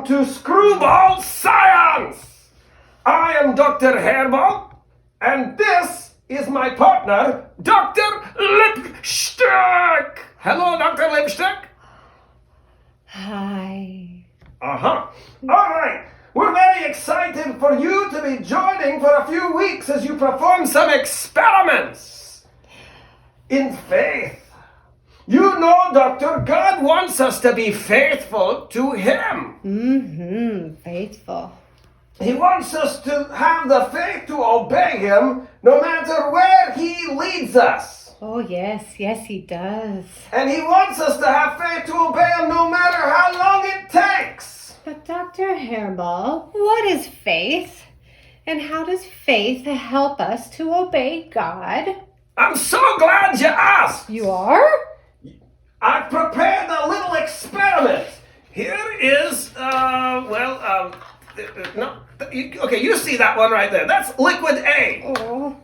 welcome to Screwball Science! I am Dr. Hairball, and this is my partner, Dr. Lipstick! Hello, Dr. Lipstick! Hi. All right. We're very excited for you to be joining for a few weeks as you perform some experiments in faith. You know, Doctor, God wants us to be faithful to Him. Faithful. He wants us to have the faith to obey Him no matter where He leads us. Oh, yes, He does. And He wants us to have faith to obey Him no matter how long it takes. But Dr. Hairball, what is faith? And how does faith help us to obey God? I'm so glad you asked. You are? I've prepared a little experiment. Here is, you see that one right there. That's liquid A. Oh.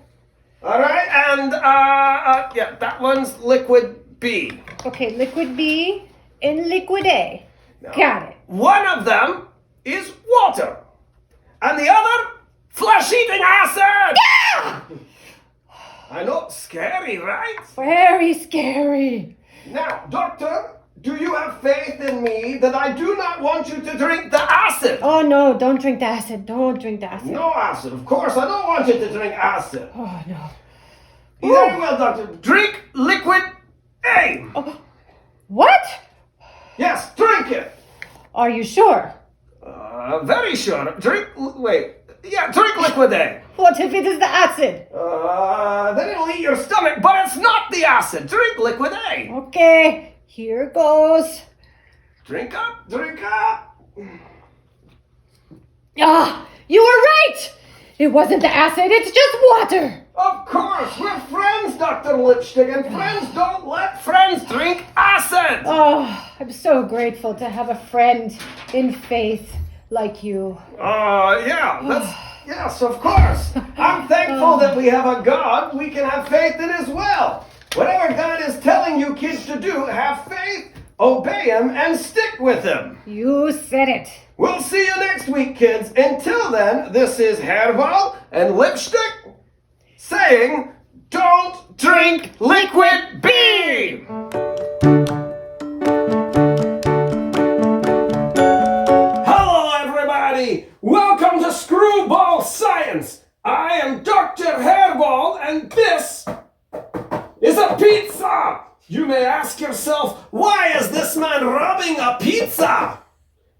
All right, and, that one's liquid B. Okay, liquid B and liquid A. Now, Got it. one of them is water, and the other, flesh-eating acid. Yeah! I know, scary, right? Very scary. Now, doctor, do you have faith in me that I do not want you to drink the acid? Oh, no, don't drink the acid. Don't drink the acid. No acid, of course. I don't want you to drink acid. Oh, no. Very well, doctor. Drink liquid A. Oh, what? Yes, drink it. Are you sure? Very sure. Drink liquid A. What if it is the acid? Then it'll eat your stomach, but it's not the acid. Drink liquid A. Okay, here goes. Drink up, drink up. Ah, you were right! It wasn't the acid, it's just water. Of course, we're friends, Dr. Lipstick, and friends don't let friends drink acid. Oh, I'm so grateful to have a friend in faith like you. Yes, of course. I'm thankful that we have a God we can have faith in as well. Whatever God is telling you kids to do, have faith, obey Him, and stick with Him. You said it. We'll see you next week, kids. Until then, this is Hairball and Lipstick saying, don't drink liquid B! Hello, everybody! Welcome to Screwball Science! I am Dr. Hairball, and this is a pizza! You may ask yourself, why is this man rubbing a pizza?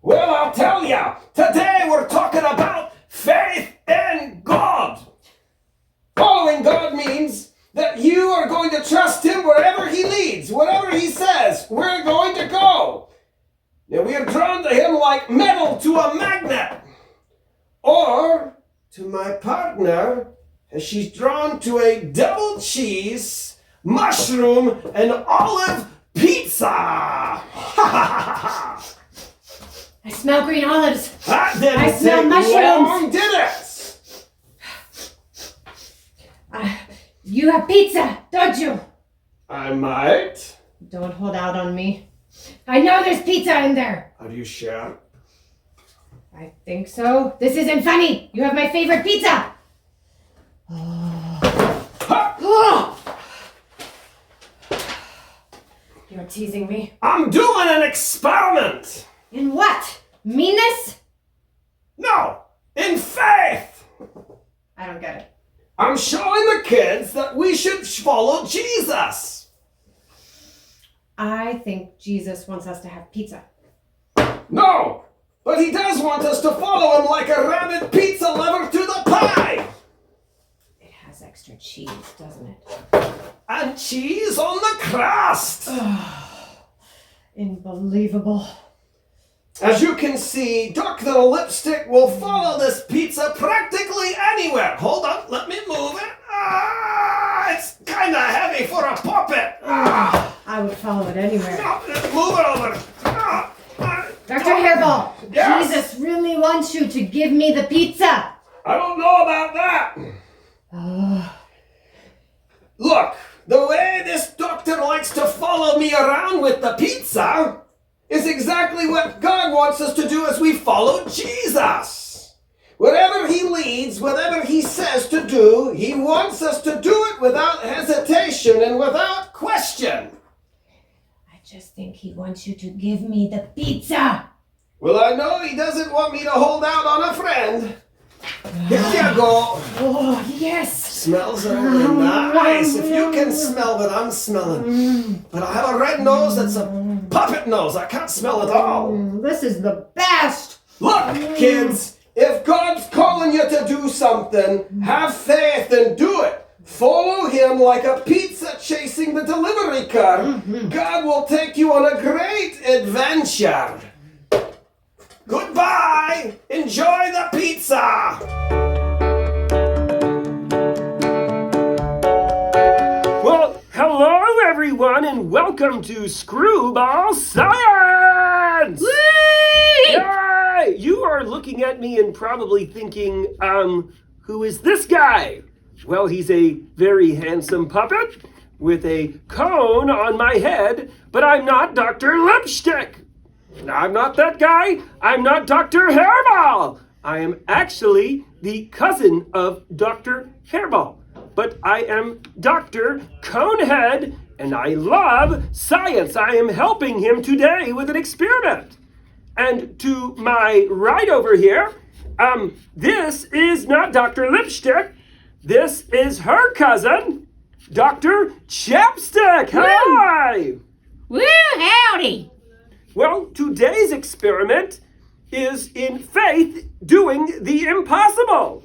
Well, I'll tell ya. Today we're talking about faith in God. Following God means that you are going to trust Him wherever He leads, whatever He says, we're going to go. Now we are drawn to Him like metal to a magnet. Or to my partner, as she's drawn to a double cheese, mushroom, and olive pizza. I smell green olives. That didn't I smell take mushrooms. long, did it? You have pizza, don't you? I might. Don't hold out on me. I know there's pizza in there. Are you sure? I think so. This isn't funny. You have my favorite pizza. Oh. You're teasing me. I'm doing an experiment. In what? Meanness? No, in faith. I don't get it. I'm showing the kids that we should follow Jesus. I think Jesus wants us to have pizza. No, but He does want us to follow Him like a rabid pizza lover to the pie. It has extra cheese, doesn't it? And cheese on the crust. Unbelievable. As you can see, Dr. Lipstick will follow this pizza practically anywhere. Hold on, let me move it. It's kind of heavy for a puppet. I would follow it anywhere. No, move it over. Dr. Hairball, Yes? Jesus really wants you to give me the pizza. I don't know about that. Look, the way this doctor likes to follow me around with the pizza, is exactly what God wants us to do as we follow Jesus. Wherever he leads, whatever he says to do, he wants us to do it without hesitation and without question. I just think he wants you to give me the pizza. Well, I know he doesn't want me to hold out on a friend. Here you go. Oh, yes. Smells really nice. If you can smell what I'm smelling. But I have a red nose that's a puppet nose. I can't smell it all. This is the best. Look, kids, if God's calling you to do something, have faith and do it. Follow him like a pizza chasing the delivery car. God will take you on a great adventure. Goodbye. Enjoy the pizza. Well, hello everyone and welcome to Screwball Science! Whee! Yay! You are looking at me and probably thinking, who is this guy? Well, he's a very handsome puppet with a cone on my head, but I'm not Dr. Lipstick. I'm not that guy. I'm not Dr. Hairball. I am actually the cousin of Dr. Hairball. But I am Dr. Conehead, and I love science. I am helping him today with an experiment. And to my right over here, this is not Dr. Lipstick. This is her cousin, Dr. Chapstick. Hi! Woo, howdy. Well, today's experiment is in faith doing the impossible.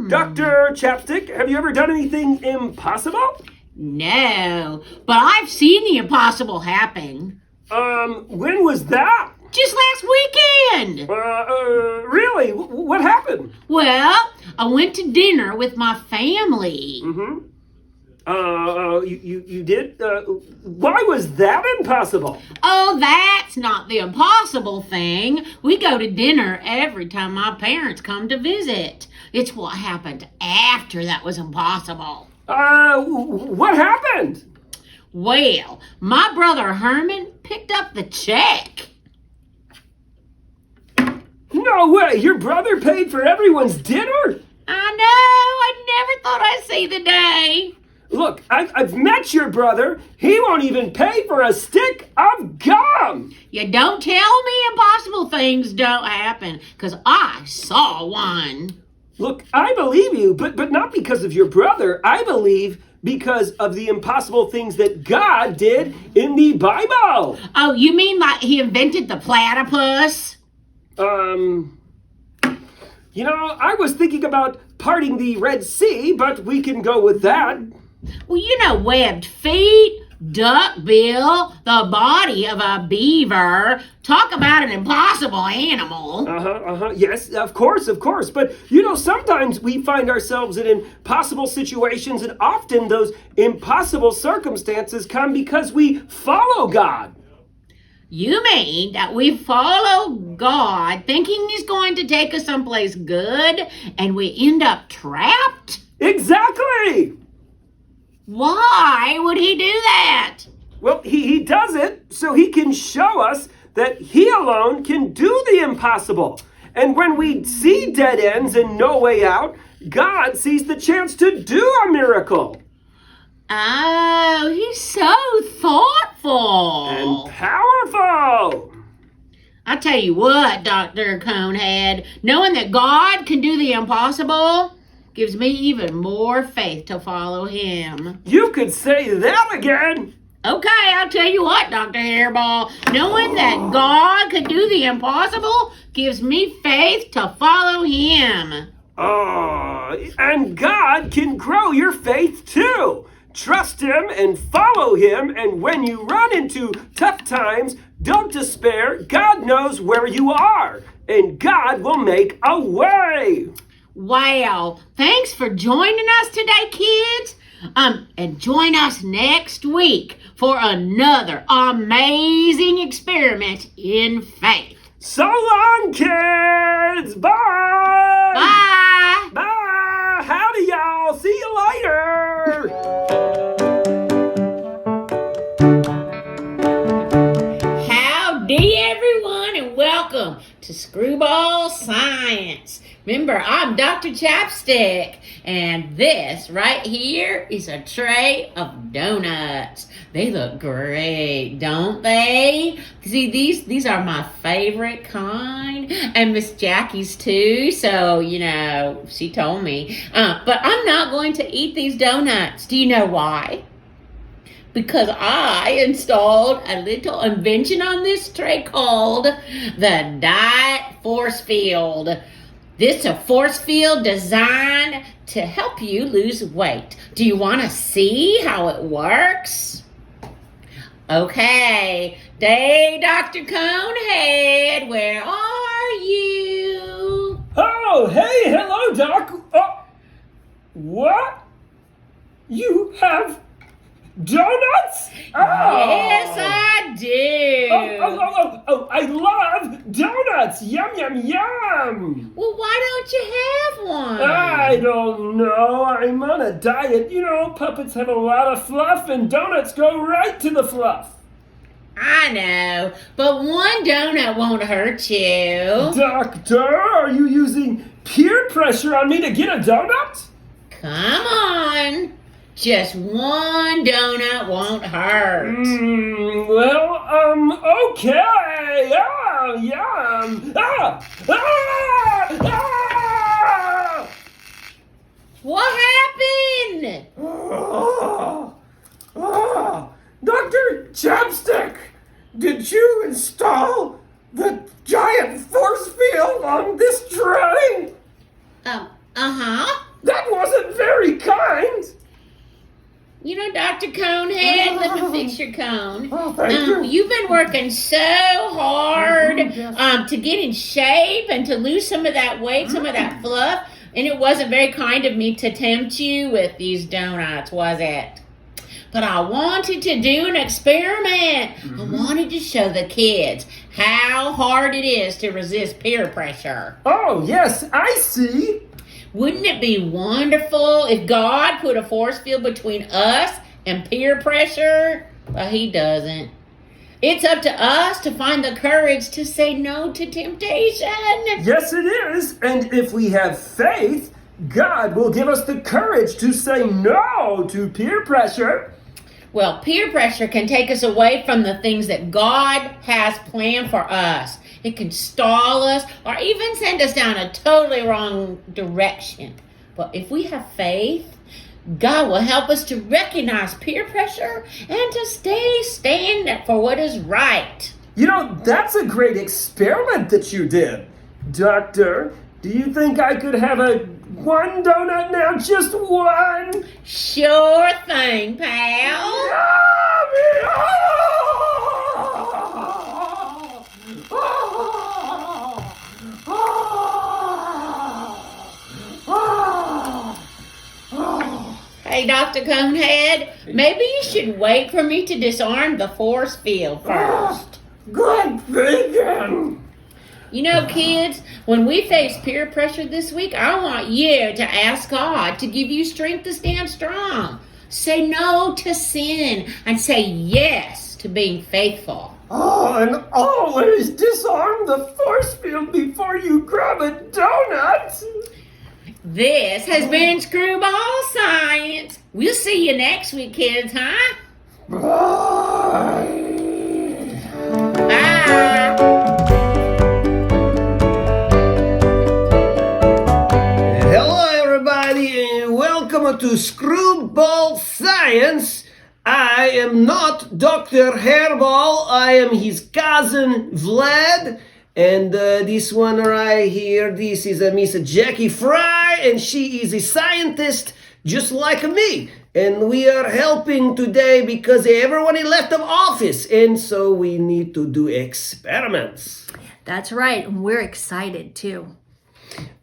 Dr. Chapstick, have you ever done anything impossible? No, but I've seen the impossible happen. When was that? Just last weekend. Really? What happened? Well, I went to dinner with my family. You did? Why was that impossible? Oh, that's not the impossible thing. We go to dinner every time my parents come to visit. It's what happened after that was impossible. What happened? Well, my brother Herman picked up the check. No way! Your brother paid for everyone's dinner? I know. I never thought I'd see the day. Look, I've met your brother. He won't even pay for a stick of gum. You don't tell me impossible things don't happen, because I saw one. Look, I believe you, but not because of your brother. I believe because of the impossible things that God did in the Bible. Oh, you mean like he invented the platypus? I was thinking about parting the Red Sea, but we can go with that. Well, you know, webbed feet, duck bill, the body of a beaver. Talk about an impossible animal. Yes, of course. But, sometimes we find ourselves in impossible situations, and often those impossible circumstances come because we follow God. You mean that we follow God thinking he's going to take us someplace good, and we end up trapped? Exactly! Why would he do that? Well, he does it so he can show us that he alone can do the impossible. And when we see dead ends and no way out, God sees the chance to do a miracle. Oh, he's so thoughtful. And powerful. I tell you what, Dr. Conehead, knowing that God can do the impossible gives me even more faith to follow him. You could say that again. Okay, I'll tell you what, Dr. Hairball. Knowing that God can do the impossible gives me faith to follow him. Oh, and God can grow your faith too. Trust him and follow him, and when you run into tough times, don't despair. God knows where you are, and God will make a way. Wow, thanks for joining us today, kids. And join us next week for another amazing experiment in faith. So long, kids. Bye. Bye. Bye. Howdy, y'all. See you later. Howdy Remember, I'm Dr. Chapstick, and this right here is a tray of donuts. They look great, don't they? See, these are my favorite kind, and Miss Jackie's too, so, she told me. But I'm not going to eat these donuts. Do you know why? Because I installed a little invention on this tray called the Diet Force Field. This is a force field designed to help you lose weight. Do you want to see how it works? Okay. Hey, Dr. Conehead, where are you? Oh, hey, hello, Doc. Oh, what? You have donuts? Oh. Yes, I do. Oh, I love donuts. Yum, yum, yum. Well, why don't you have one? I don't know. I'm on a diet. Puppets have a lot of fluff and donuts go right to the fluff. I know, but one donut won't hurt you. Doctor, are you using peer pressure on me to get a donut? Come on. Just one donut won't hurt. Okay. Oh, yum. What happened? Dr. Chapstick, did you install the giant force field on this tray? Uh-huh. That wasn't very kind. Dr. Conehead, let me fix your cone. Oh, thank you. You've been working so hard to get in shape and to lose some of that weight, some of that fluff, and it wasn't very kind of me to tempt you with these donuts, was it? But I wanted to do an experiment. I wanted to show the kids how hard it is to resist peer pressure. Oh, yes, I see. Wouldn't it be wonderful if God put a force field between us and peer pressure? Well, he doesn't. It's up to us to find the courage to say no to temptation. Yes, it is. And if we have faith, God will give us the courage to say no to peer pressure. Well, peer pressure can take us away from the things that God has planned for us. It can stall us or even send us down a totally wrong direction. But if we have faith, God will help us to recognize peer pressure and to stand for what is right. That's a great experiment that you did. Doctor, do you think I could have one donut now? Just one? Sure thing, pal. Hey, Dr. Conehead, maybe you should wait for me to disarm the force field first. Good thinking. Kids, when we face peer pressure this week, I want you to ask God to give you strength to stand strong. Say no to sin and say yes to being faithful. Oh, and always disarm the force field before you grab a donut. This has been Screwball Science. We'll see you next week, kids, huh? Bye. Bye. Hello, everybody, and welcome to Screwball Science. I am not Dr. Hairball. I am his cousin, Vlad. And this one right here, this is Miss Jackie Fry, and she is a scientist just like me. And we are helping today because everyone left the office, and so we need to do experiments. That's right, and we're excited too.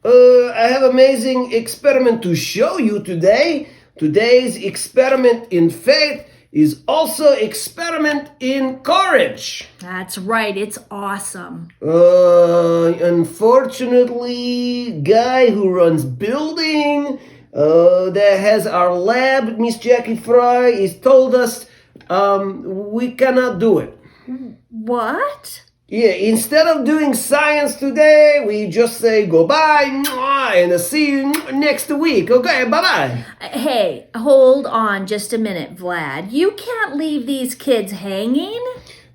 I have amazing experiment to show you today. Today's experiment in faith is also experiment in courage. That's right, it's awesome. Unfortunately, guy who runs building that has our lab, Miss Jackie Fry, has told us we cannot do it. What? Yeah, instead of doing science today, we just say goodbye and see you next week. Okay, bye-bye. Hey, hold on just a minute, Vlad. You can't leave these kids hanging.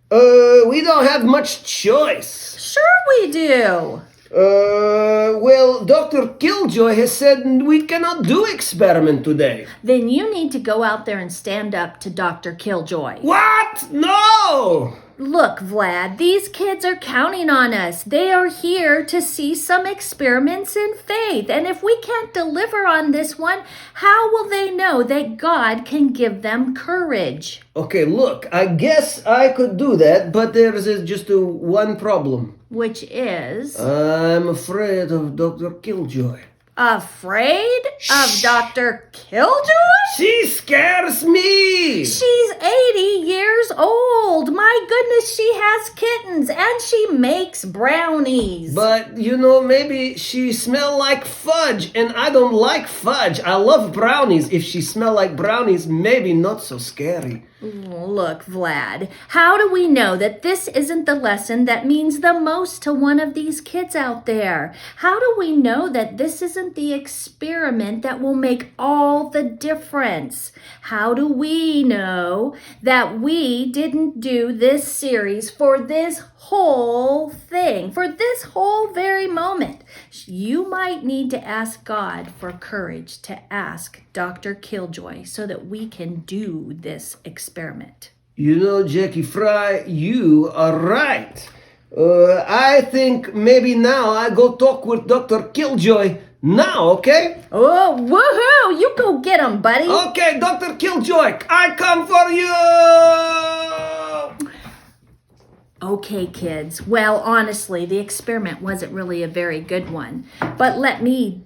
We don't have much choice. Sure we do. Well, Dr. Killjoy has said we cannot do experiment today. Then you need to go out there and stand up to Dr. Killjoy. What? No! Look, Vlad, these kids are counting on us. They are here to see some experiments in faith. And if we can't deliver on this one, how will they know that God can give them courage? Okay, look, I guess I could do that, but there's just one problem. Which is I'm afraid of Dr. Killjoy. afraid of Dr. Killjoy? She scares me! She's 80 years old. My goodness, she has kittens and she makes brownies. But, maybe she smell like fudge, and I don't like fudge. I love brownies. If she smell like brownies, maybe not so scary. Look, Vlad, how do we know that this isn't the lesson that means the most to one of these kids out there? How do we know that this isn't the experiment that will make all the difference? How do we know that we didn't do this series for this whole thing, for this whole very moment? You might need to ask God for courage to ask Dr. Killjoy so that we can do this experiment. Jackie Fry, you are right. I think maybe now I go talk with Dr. Killjoy now, okay? Oh, woohoo! You go get him, buddy. Okay, Dr. Killjoy, I come for you! Okay, kids. Well, honestly, the experiment wasn't really a very good one. But let me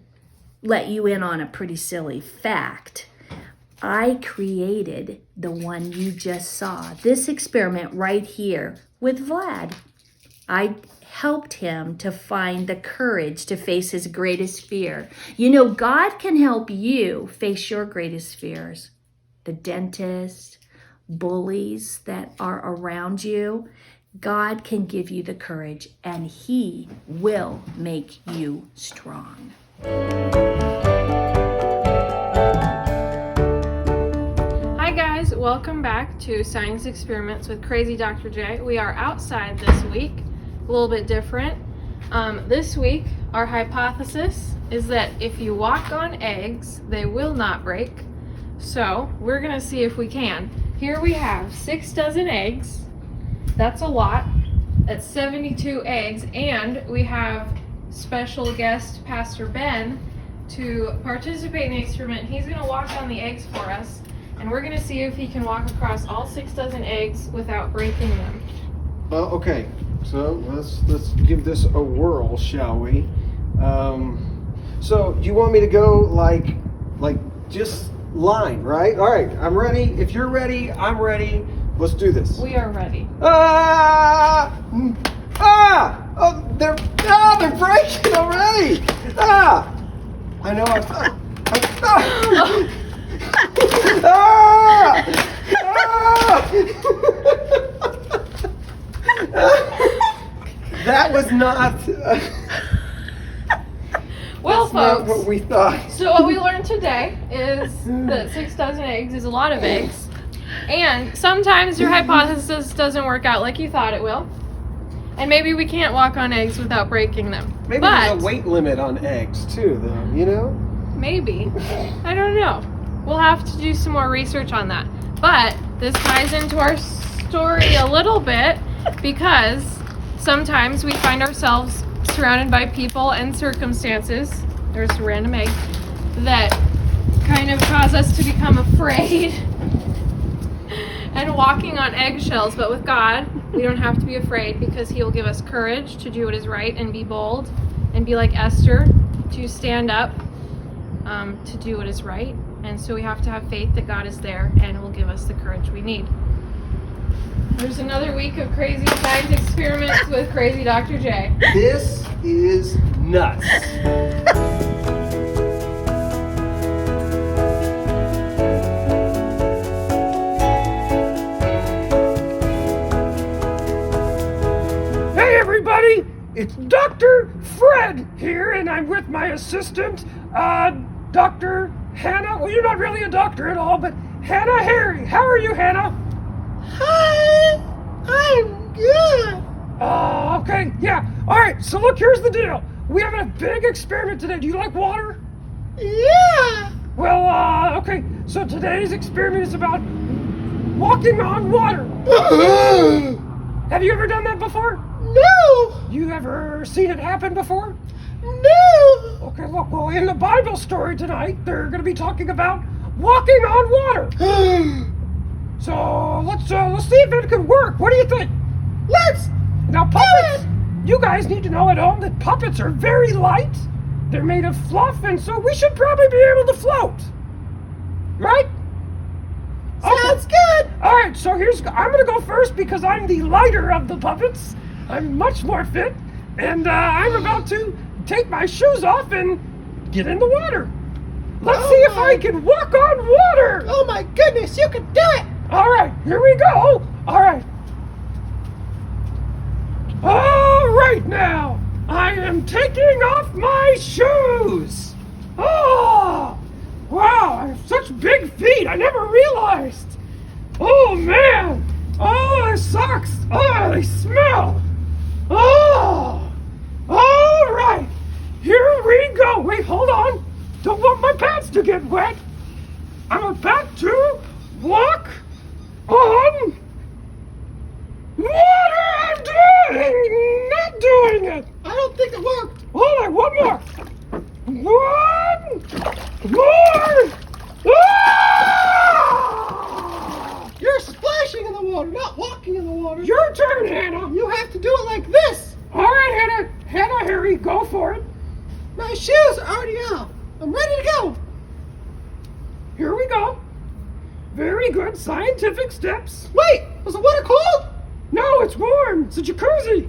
let you in on a pretty silly fact. I created the one you just saw, this experiment right here with Vlad. I helped him to find the courage to face his greatest fear. God can help you face your greatest fears. The dentist, bullies that are around you. God can give you the courage, and He will make you strong. Hi guys, welcome back to Science Experiments with Crazy Dr. J. We are outside this week, a little bit different. This week, our hypothesis is that if you walk on eggs, they will not break. So we're gonna see if we can. Here we have 6 dozen eggs. That's a lot. That's 72 eggs, and we have special guest Pastor Ben to participate in the experiment. He's going to walk on the eggs for us, and we're going to see if he can walk across all 6 dozen eggs without breaking them. Okay, so let's give this a whirl, shall we? So you want me to go like just line, right? All right, I'm ready. If you're ready, I'm ready. Let's do this. We are ready. Oh, they're breaking already. I know. That was not. Well, That's not folks, what we thought. so what we learned today is that 6 dozen eggs is a lot of eggs. And sometimes your hypothesis doesn't work out like you thought it will. And maybe we can't walk on eggs without breaking them. Maybe there's a weight limit on eggs too, though, Maybe. I don't know. We'll have to do some more research on that. But this ties into our story a little bit because sometimes we find ourselves surrounded by people and circumstances, there's a random egg, that kind of cause us to become afraid and walking on eggshells. But with God, we don't have to be afraid because He will give us courage to do what is right and be bold and be like Esther, to stand up to do what is right. And so we have to have faith that God is there and will give us the courage we need. There's another week of crazy science experiments with Crazy Dr. J. This is nuts. I'm with my assistant, Dr. Hannah. Well, you're not really a doctor at all, but Hannah Harry. How are you, Hannah? Hi, I'm good. Okay, yeah. All right, so look, here's the deal. We have a big experiment today. Do you like water? Yeah. Well, okay, so today's experiment is about walking on water. Have you ever done that before? No. You ever seen it happen before? No. Okay, look, well, in the Bible story tonight, they're going to be talking about walking on water. So let's see if it can work. What do you think? Let's Now, puppets, you guys need to know at home that puppets are very light. They're made of fluff, and so we should probably be able to float. Right? Sounds good. All right, so I'm going to go first because I'm the lighter of the puppets. I'm much more fit, and I'm about to take my shoes off and get in the water. Let's see if I can walk on water. Oh my goodness, you can do it. All right, here we go. All right. All right now, I am taking off my shoes. Oh, wow, I have such big feet. I never realized. Oh, man. Oh, the socks. Oh, they smell. Oh, all right. Here we go. Wait, hold on. Don't want my pants to get wet. I'm about to walk on water. I'm not doing it. I don't think it worked. Hold on, one more. One more. Ah! You're splashing in the water, not walking in the water. Your turn, Hannah. You have to do it like this. All right, Hannah. Hannah, Harry, go for it. My shoes are already off. I'm ready to go. Here we go. Very good scientific steps. Wait, was the water cold? No, it's warm. It's a jacuzzi.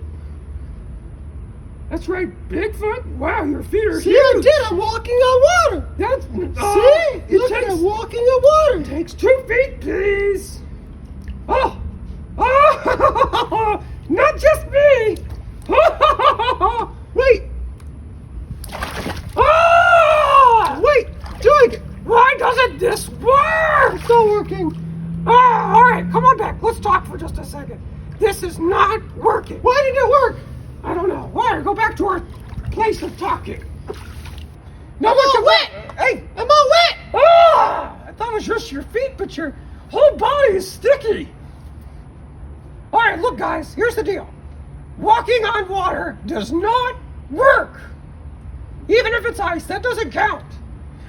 That's right, Bigfoot. Wow, your feet are See, huge. I did. I'm walking on water. That's See? Look at I'm walking on water. Takes 2 feet, please. Oh, oh, not just me. Wait, Ah! wait, doing it. Why doesn't this work? It's not working. Ah, all right, come on back. Let's talk for just a second. This is not working. Why didn't it work? I don't know. All right, go back to our place of talking. No, I'm all wet. Hey, I'm all wet. ah! I thought it was just your feet, but your whole body is sticky. All right, look, guys. Here's the deal. Walking on water does not work. Even if it's ice, that doesn't count.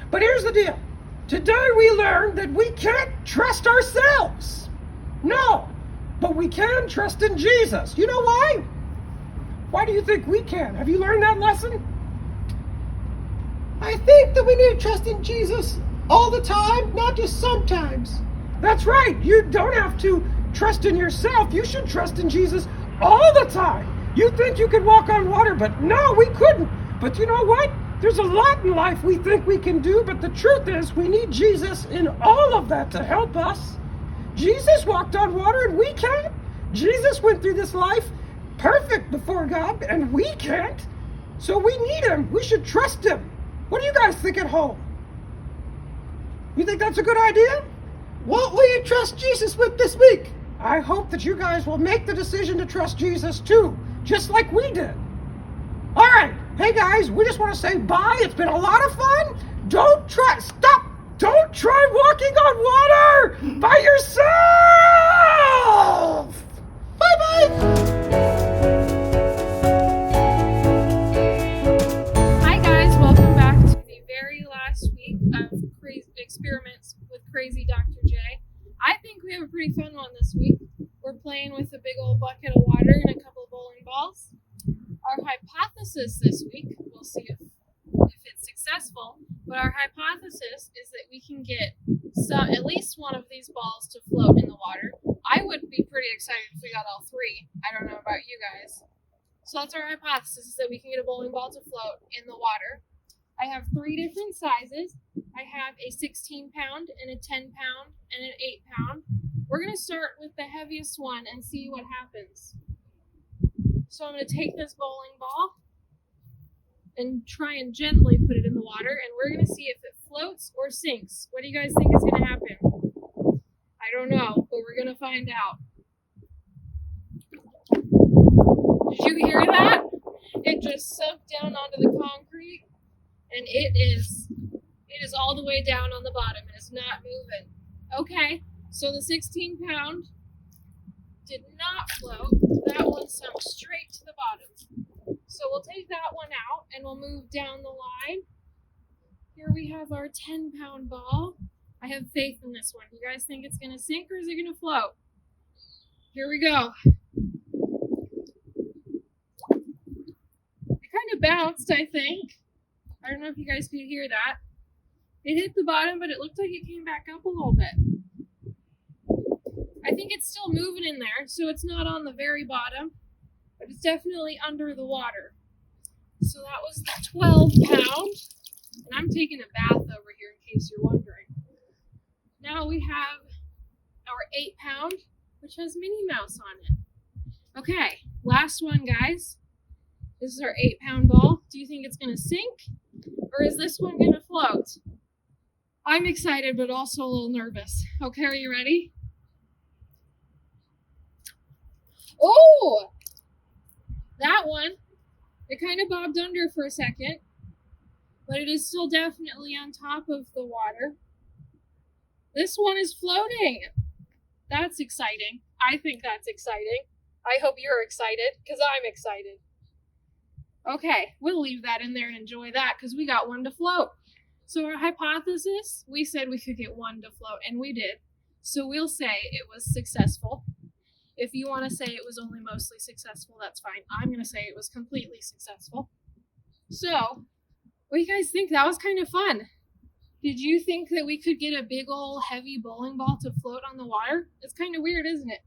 But here's the deal. Today we learned that we can't trust ourselves. No, but we can trust in Jesus. You know why? Why do you think we can? Have you learned that lesson? I think that we need to trust in Jesus all the time, not just sometimes. That's right. You don't have to trust in yourself. You should trust in Jesus all the time. You think you could walk on water, but no, we couldn't. But you know what? There's a lot in life we think we can do, but the truth is we need Jesus in all of that to help us. Jesus walked on water and we can't. Jesus went through this life perfect before God and we can't. So we need him. We should trust him. What do you guys think at home? You think that's a good idea? What will you trust Jesus with this week? I hope that you guys will make the decision to trust Jesus too, just like we did. All right. Hey guys, we just want to say bye. It's been a lot of fun. Don't try walking on water by yourself. Bye-bye. Hi guys, welcome back to the very last week of experiments with Crazy Dr. J. I think we have a pretty fun one this week. We're playing with a big old bucket of water and a couple of bowling balls. Our hypothesis this week, we'll see if it's successful, but our hypothesis is that we can get at least one of these balls to float in the water. I would be pretty excited if we got all 3. I don't know about you guys. So that's our hypothesis, is that we can get a bowling ball to float in the water. I have 3 different sizes. I have a 16-pound and a 10-pound and an 8-pound. We're going to start with the heaviest one and see what happens. So I'm going to take this bowling ball and try and gently put it in the water, and we're going to see if it floats or sinks. What do you guys think is going to happen? I don't know, but we're going to find out. Did you hear that? It just sunk down onto the concrete, and it is all the way down on the bottom. It is not moving. Okay, so the 16-pound did not float. That one sunk straight to the bottom. So we'll take that one out, and we'll move down the line. Here we have our 10-pound ball. I have faith in this one. You guys think it's going to sink or is it going to float? Here we go. It kind of bounced, I think. I don't know if you guys could hear that. It hit the bottom, but it looked like it came back up a little bit. I think it's still moving in there, so it's not on the very bottom, but it's definitely under the water. So that was the 12-pound, and I'm taking a bath over here in case you're wondering. Now we have our 8-pound, which has Minnie Mouse on it. Okay, last one, guys. This is our 8-pound ball. Do you think it's going to sink, or is this one going to float? I'm excited, but also a little nervous. Okay, are you ready? Oh! That one, it kind of bobbed under for a second, but it is still definitely on top of the water. This one is floating. That's exciting. I think that's exciting. I hope you're excited, because I'm excited. Okay, we'll leave that in there and enjoy that, because we got one to float. So our hypothesis, we said we could get one to float, and we did. So we'll say it was successful. If you want to say it was only mostly successful, that's fine. I'm going to say it was completely successful. So, what do you guys think? That was kind of fun. Did you think that we could get a big old heavy bowling ball to float on the water? It's kind of weird, isn't it?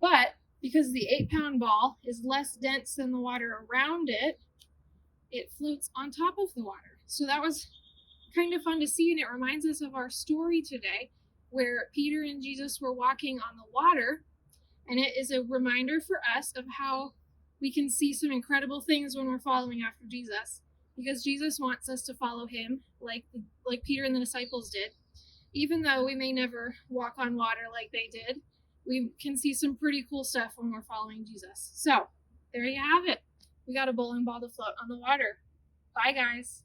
But because the 8-pound ball is less dense than the water around it, it floats on top of the water. So that was kind of fun to see, and it reminds us of our story today where Peter and Jesus were walking on the water, and it is a reminder for us of how we can see some incredible things when we're following after Jesus, because Jesus wants us to follow him like Peter and the disciples did. Even though we may never walk on water like they did, we can see some pretty cool stuff when we're following Jesus. So there you have it. We got a bowling ball to float on the water. Bye, guys.